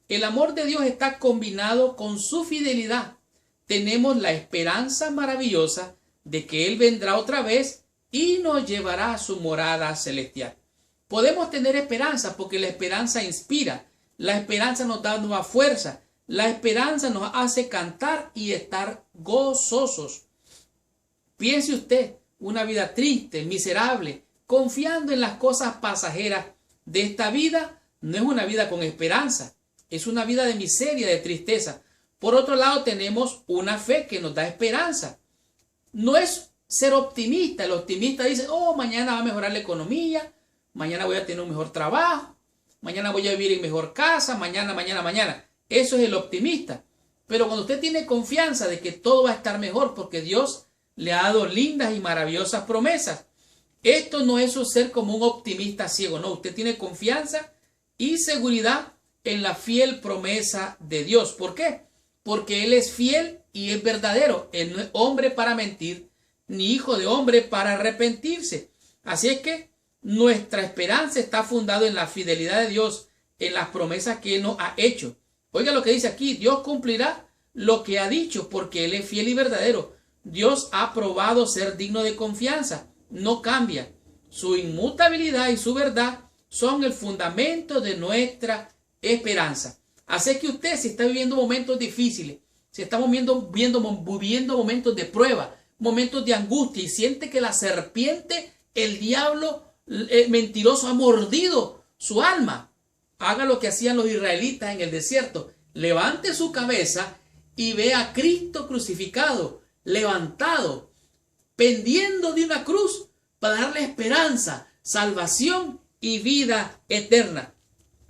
El amor de Dios está combinado con su fidelidad. Tenemos la esperanza maravillosa de que Él vendrá otra vez y nos llevará a su morada celestial. Podemos tener esperanza porque la esperanza inspira. La esperanza nos da nueva fuerza. La esperanza nos hace cantar y estar gozosos. Piense usted, una vida triste, miserable, confiando en las cosas pasajeras de esta vida, no es una vida con esperanza, es una vida de miseria, de tristeza. Por otro lado, tenemos una fe que nos da esperanza. No es ser optimista. El optimista dice, oh, mañana va a mejorar la economía, mañana voy a tener un mejor trabajo, mañana voy a vivir en mejor casa, mañana. Eso es el optimista. Pero cuando usted tiene confianza de que todo va a estar mejor porque Dios le ha dado lindas y maravillosas promesas, esto no es ser como un optimista ciego, no, usted tiene confianza y seguridad en la fiel promesa de Dios. ¿Por qué? Porque Él es fiel y es verdadero. Él no es hombre para mentir, ni hijo de hombre para arrepentirse. Así es que nuestra esperanza está fundada en la fidelidad de Dios, en las promesas que Él nos ha hecho. Oiga lo que dice aquí, Dios cumplirá lo que ha dicho porque Él es fiel y verdadero. Dios ha probado ser digno de confianza, no cambia. Su inmutabilidad y su verdad son el fundamento de nuestra esperanza. Así que usted, si está viviendo momentos difíciles, si estamos viviendo momentos de prueba, momentos de angustia y siente que la serpiente, el diablo mentiroso ha mordido su alma, haga lo que hacían los israelitas en el desierto. Levante su cabeza y ve a Cristo crucificado, levantado, pendiendo de una cruz para darle esperanza, salvación y vida eterna.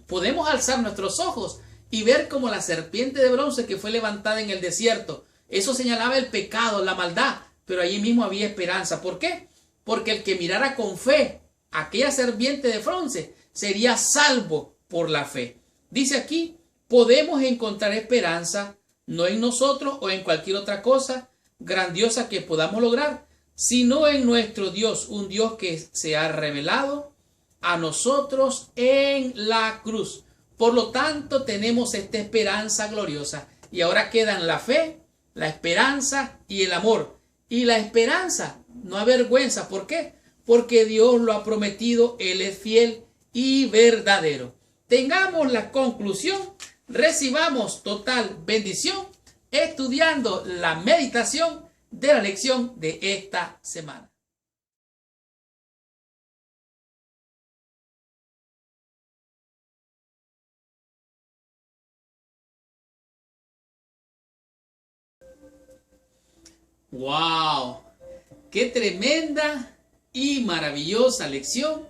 Podemos alzar nuestros ojos y ver como la serpiente de bronce que fue levantada en el desierto. Eso señalaba el pecado, la maldad, pero allí mismo había esperanza. ¿Por qué? Porque el que mirara con fe aquella serpiente de bronce sería salvo por la fe. Dice aquí, podemos encontrar esperanza no en nosotros o en cualquier otra cosa grandiosa que podamos lograr, sino en nuestro Dios, un Dios que se ha revelado a nosotros en la cruz. Por lo tanto, tenemos esta esperanza gloriosa. Y ahora quedan la fe, la esperanza y el amor. Y la esperanza no avergüenza. ¿Por qué? Porque Dios lo ha prometido, Él es fiel y verdadero. Tengamos la conclusión, recibamos total bendición estudiando la meditación de la lección de esta semana. ¡Wow! ¡Qué tremenda y maravillosa lección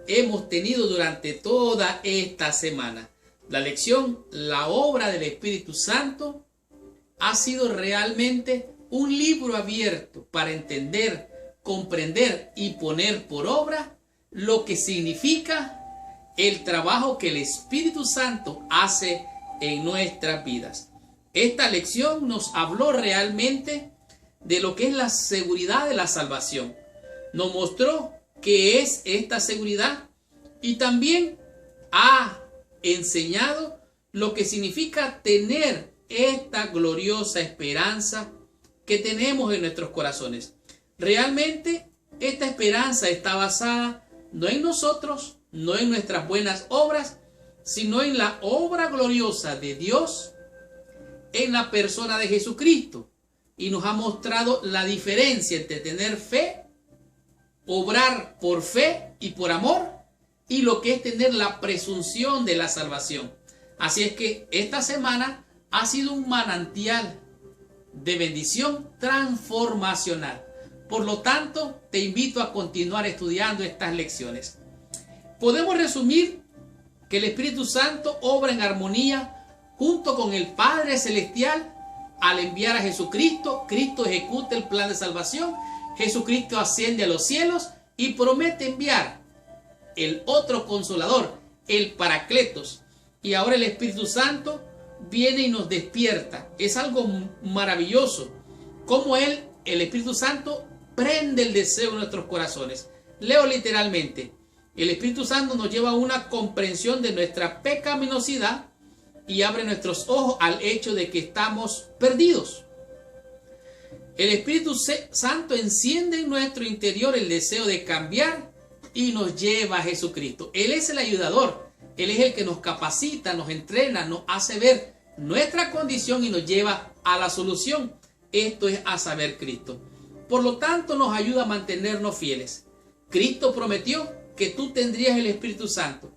hemos tenido durante toda esta semana! La lección, la obra del Espíritu Santo, ha sido realmente un libro abierto para entender, comprender y poner por obra lo que significa el trabajo que el Espíritu Santo hace en nuestras vidas. Esta lección nos habló realmente de lo que es la seguridad de la salvación. Nos mostró qué es esta seguridad y también ha enseñado lo que significa tener esta gloriosa esperanza que tenemos en nuestros corazones. Realmente esta esperanza está basada no en nosotros, no en nuestras buenas obras, sino en la obra gloriosa de Dios en la persona de Jesucristo. Y nos ha mostrado la diferencia entre tener fe, obrar por fe y por amor, y lo que es tener la presunción de la salvación. Así es que esta semana ha sido un manantial de bendición transformacional. Por lo tanto, te invito a continuar estudiando estas lecciones. Podemos resumir que el Espíritu Santo obra en armonía junto con el Padre Celestial al enviar a Jesucristo. Cristo ejecuta el plan de salvación. Jesucristo asciende a los cielos y promete enviar el otro consolador, el Paracletos. Y ahora el Espíritu Santo viene y nos despierta. Es algo maravilloso como el Espíritu Santo prende el deseo en nuestros corazones. Leo literalmente: el Espíritu Santo nos lleva a una comprensión de nuestra pecaminosidad y abre nuestros ojos al hecho de que estamos perdidos. El Espíritu Santo enciende en nuestro interior el deseo de cambiar y nos lleva a Jesucristo. Él es el ayudador. Él es el que nos capacita, nos entrena, nos hace ver nuestra condición y nos lleva a la solución. Esto es a saber Cristo. Por lo tanto, nos ayuda a mantenernos fieles. Cristo prometió que tú tendrías el Espíritu Santo.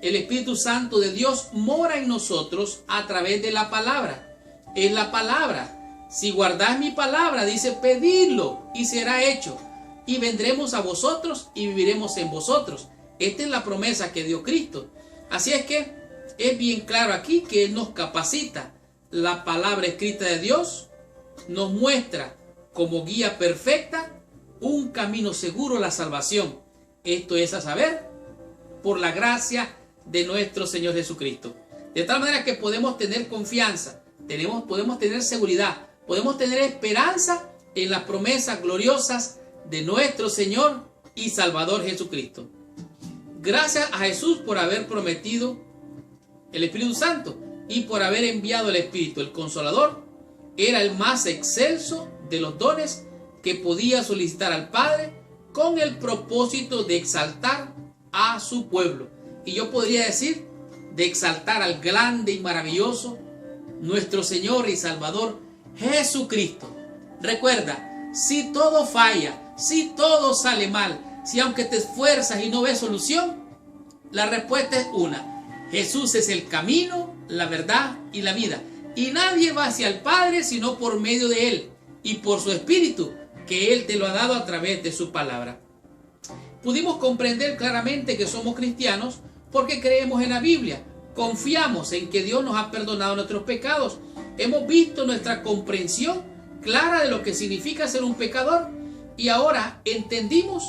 El Espíritu Santo de Dios mora en nosotros a través de la palabra. Es la palabra Si guardáis mi palabra, dice, pedidlo y será hecho. Y vendremos a vosotros y viviremos en vosotros. Esta es la promesa que dio Cristo. Así es que es bien claro aquí que Él nos capacita. La palabra escrita de Dios nos muestra como guía perfecta un camino seguro a la salvación. Esto es a saber, por la gracia de nuestro Señor Jesucristo. De tal manera que podemos tener confianza, podemos tener seguridad, podemos tener esperanza en las promesas gloriosas de nuestro Señor y Salvador Jesucristo. Gracias a Jesús por haber prometido el Espíritu Santo y por haber enviado el Espíritu. El Consolador era el más excelso de los dones que podía solicitar al Padre con el propósito de exaltar a su pueblo. Y yo podría decir, de exaltar al grande y maravilloso nuestro Señor y Salvador Jesucristo. Recuerda, si todo falla, si todo sale mal, si aunque te esfuerzas y no ves solución, la respuesta es una: Jesús es el camino, la verdad y la vida. Y nadie va hacia el Padre sino por medio de Él y por su Espíritu, que Él te lo ha dado a través de su palabra. Pudimos comprender claramente que somos cristianos porque creemos en la Biblia, confiamos en que Dios nos ha perdonado nuestros pecados, hemos visto nuestra comprensión clara de lo que significa ser un pecador y ahora entendimos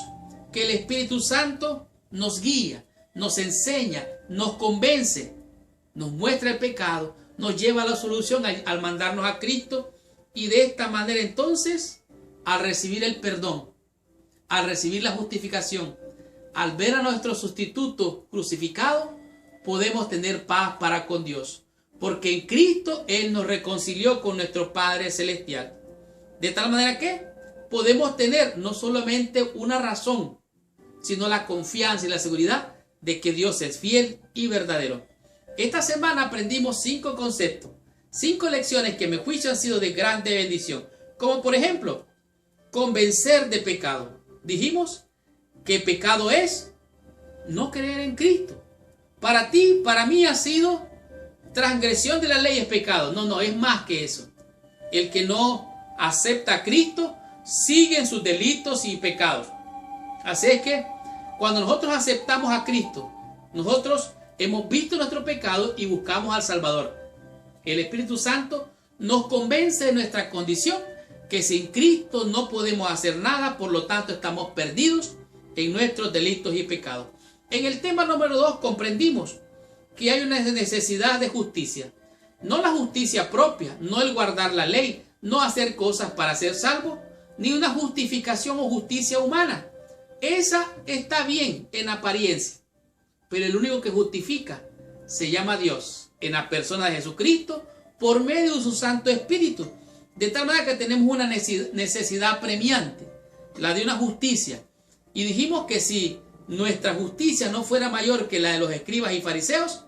que el Espíritu Santo nos guía, nos enseña, nos convence, nos muestra el pecado, nos lleva a la solución al mandarnos a Cristo y de esta manera entonces, al recibir el perdón, al recibir la justificación, al ver a nuestro sustituto crucificado, podemos tener paz para con Dios, porque en Cristo Él nos reconcilió con nuestro Padre Celestial. De tal manera que podemos tener no solamente una razón, sino la confianza y la seguridad de que Dios es fiel y verdadero. Esta semana aprendimos 5 conceptos, 5 lecciones que a mi juicio han sido de grande bendición, como por ejemplo, convencer de pecado. Dijimos que pecado es no creer en Cristo. Para ti, para mí ha sido transgresión de la ley es pecado. No, es más que eso. El que no acepta a Cristo sigue en sus delitos y pecados. Así es que cuando nosotros aceptamos a Cristo, nosotros hemos visto nuestro pecado y buscamos al Salvador. El Espíritu Santo nos convence de nuestra condición, que sin Cristo no podemos hacer nada, por lo tanto estamos perdidos en nuestros delitos y pecados. En el tema número 2 comprendimos que hay una necesidad de justicia. No la justicia propia, no el guardar la ley, no hacer cosas para ser salvo, ni una justificación o justicia humana. Esa está bien en apariencia, pero el único que justifica se llama Dios, en la persona de Jesucristo, por medio de su Santo Espíritu. De tal manera que tenemos una necesidad apremiante, la de una justicia. Y dijimos que si nuestra justicia no fuera mayor que la de los escribas y fariseos,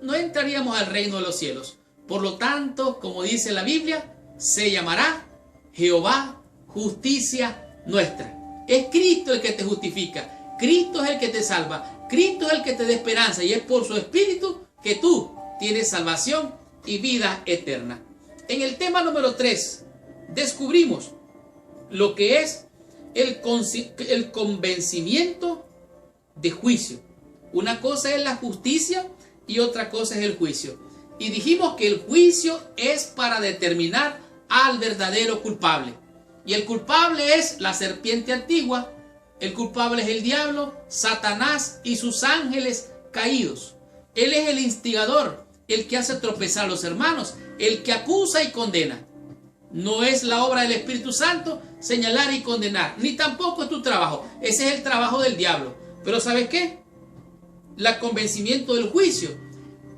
no entraríamos al reino de los cielos. Por lo tanto, como dice la Biblia, se llamará Jehová justicia nuestra. Es Cristo el que te justifica, Cristo es el que te salva, Cristo es el que te da esperanza y es por su Espíritu que tú tienes salvación y vida eterna. En el tema número 3 descubrimos lo que es el convencimiento de juicio. Una cosa es la justicia y otra cosa es el juicio. Y dijimos que el juicio es para determinar al verdadero culpable. Y el culpable es la serpiente antigua, el culpable es el diablo, Satanás y sus ángeles caídos. Él es el instigador, el que hace tropezar a los hermanos, el que acusa y condena. No es la obra del Espíritu Santo señalar y condenar, ni tampoco es tu trabajo. Ese es el trabajo del diablo. Pero ¿sabes qué? El convencimiento del juicio.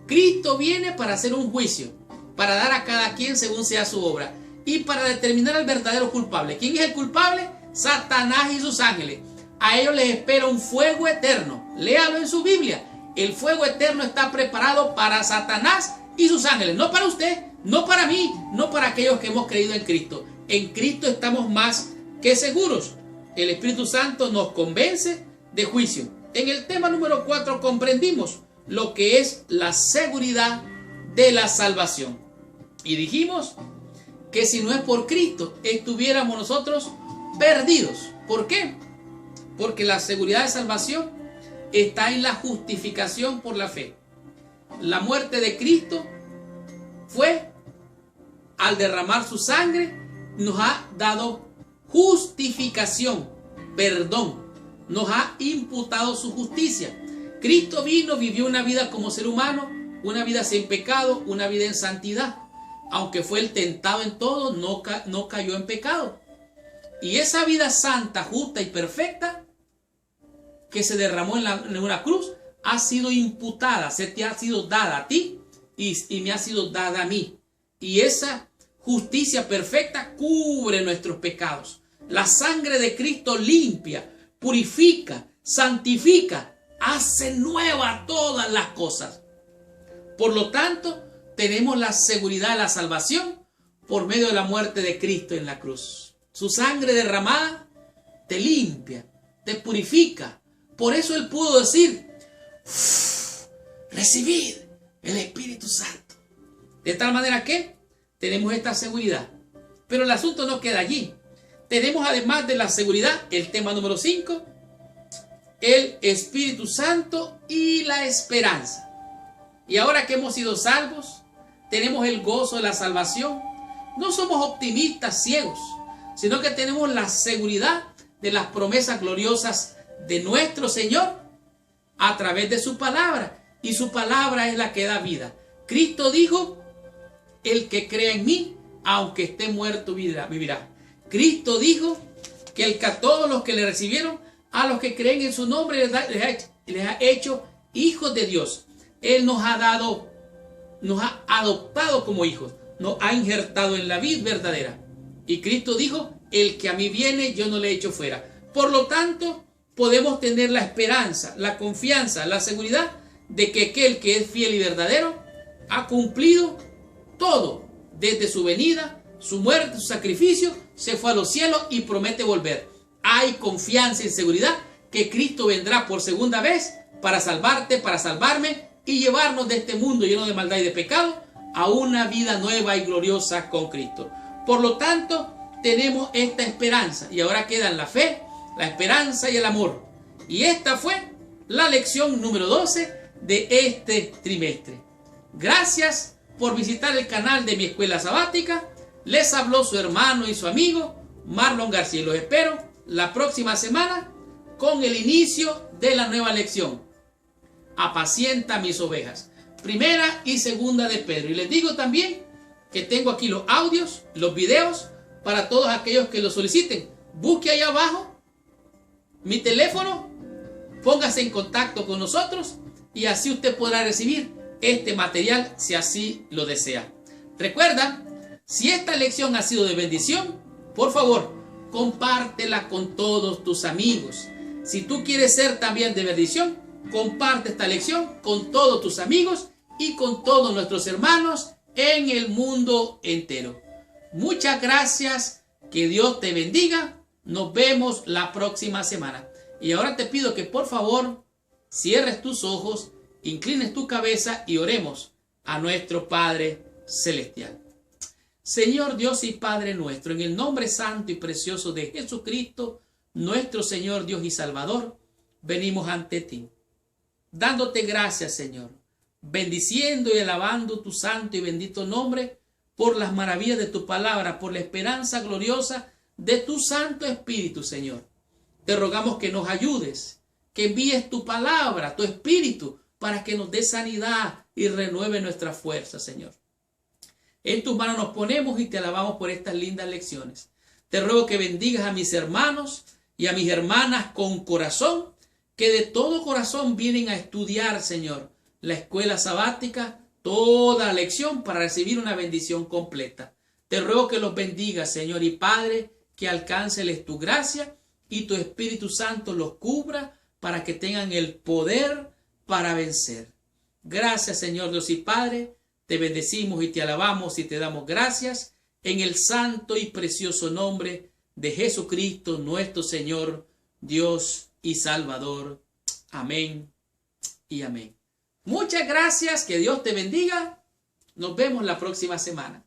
Cristo viene para hacer un juicio, para dar a cada quien según sea su obra y para determinar al verdadero culpable. ¿Quién es el culpable? Satanás y sus ángeles. A ellos les espera un fuego eterno. Léalo en su Biblia. El fuego eterno está preparado para Satanás y sus ángeles, no para usted, no para mí, no para aquellos que hemos creído en Cristo. En Cristo estamos más que seguros. El Espíritu Santo nos convence de juicio. En el tema número 4 comprendimos lo que es la seguridad de la salvación. Y dijimos que si no es por Cristo, estuviéramos nosotros perdidos. ¿Por qué? Porque la seguridad de salvación está en la justificación por la fe. La muerte de Cristo fue, al derramar su sangre, nos ha dado justificación, perdón, nos ha imputado su justicia. Cristo vino, vivió una vida como ser humano, una vida sin pecado, una vida en santidad. Aunque fue el tentado en todo, no cayó en pecado. Y esa vida santa, justa y perfecta que se derramó en una cruz ha sido imputada, se te ha sido dada a ti y me ha sido dada a mí. Y esa justicia perfecta cubre nuestros pecados. La sangre de Cristo limpia, purifica, santifica, hace nueva todas las cosas. Por lo tanto, tenemos la seguridad de la salvación por medio de la muerte de Cristo en la cruz. Su sangre derramada te limpia, te purifica. Por eso Él pudo decir, recibid el Espíritu Santo. De tal manera que tenemos esta seguridad. Pero el asunto no queda allí. Tenemos además de la seguridad, el tema número 5, el Espíritu Santo y la esperanza. Y ahora que hemos sido salvos, tenemos el gozo de la salvación. No somos optimistas ciegos, sino que tenemos la seguridad de las promesas gloriosas de nuestro Señor a través de su palabra. Y su palabra es la que da vida. Cristo dijo, el que cree en mí, aunque esté muerto, vivirá. Cristo dijo que a todos los que le recibieron, a los que creen en su nombre, les ha hecho hijos de Dios. Él nos ha adoptado como hijos, nos ha injertado en la vid verdadera. Y Cristo dijo, el que a mí viene, yo no le echo fuera. Por lo tanto, podemos tener la esperanza, la confianza, la seguridad de que aquel que es fiel y verdadero ha cumplido todo, desde su venida, su muerte, su sacrificio, se fue a los cielos y promete volver. Hay confianza y seguridad que Cristo vendrá por segunda vez para salvarte, para salvarme y llevarnos de este mundo lleno de maldad y de pecado a una vida nueva y gloriosa con Cristo. Por lo tanto, tenemos esta esperanza y ahora quedan la fe, la esperanza y el amor. Y esta fue la lección número 12 de este trimestre. Gracias por visitar el canal de mi escuela sabática. Les habló su hermano y su amigo Marlon García. Los espero la próxima semana con el inicio de la nueva lección. Apacienta mis ovejas. Primera y segunda de Pedro. Y les digo también que tengo aquí los audios, los videos para todos aquellos que lo soliciten. Busque ahí abajo mi teléfono, póngase en contacto con nosotros y así usted podrá recibir este material si así lo desea. Recuerda, si esta lección ha sido de bendición, por favor, compártela con todos tus amigos. Si tú quieres ser también de bendición, comparte esta lección con todos tus amigos y con todos nuestros hermanos en el mundo entero. Muchas gracias, que Dios te bendiga. Nos vemos la próxima semana. Y ahora te pido que por favor cierres tus ojos, inclines tu cabeza y oremos a nuestro Padre Celestial. Señor Dios y Padre nuestro, en el nombre santo y precioso de Jesucristo, nuestro Señor Dios y Salvador, venimos ante ti, dándote gracias, Señor, bendiciendo y alabando tu santo y bendito nombre por las maravillas de tu palabra, por la esperanza gloriosa de tu Santo Espíritu, Señor. Te rogamos que nos ayudes, que envíes tu palabra, tu Espíritu, para que nos dé sanidad y renueve nuestra fuerza, Señor. En tus manos nos ponemos y te alabamos por estas lindas lecciones. Te ruego que bendigas a mis hermanos y a mis hermanas con corazón, que de todo corazón vienen a estudiar, Señor, la escuela sabática, toda la lección para recibir una bendición completa. Te ruego que los bendigas, Señor y Padre, que alcánceles tu gracia y tu Espíritu Santo los cubra para que tengan el poder para vencer. Gracias, Señor Dios y Padre, te bendecimos y te alabamos y te damos gracias en el santo y precioso nombre de Jesucristo, nuestro Señor, Dios y Salvador. Amén y amén. Muchas gracias, que Dios te bendiga. Nos vemos la próxima semana.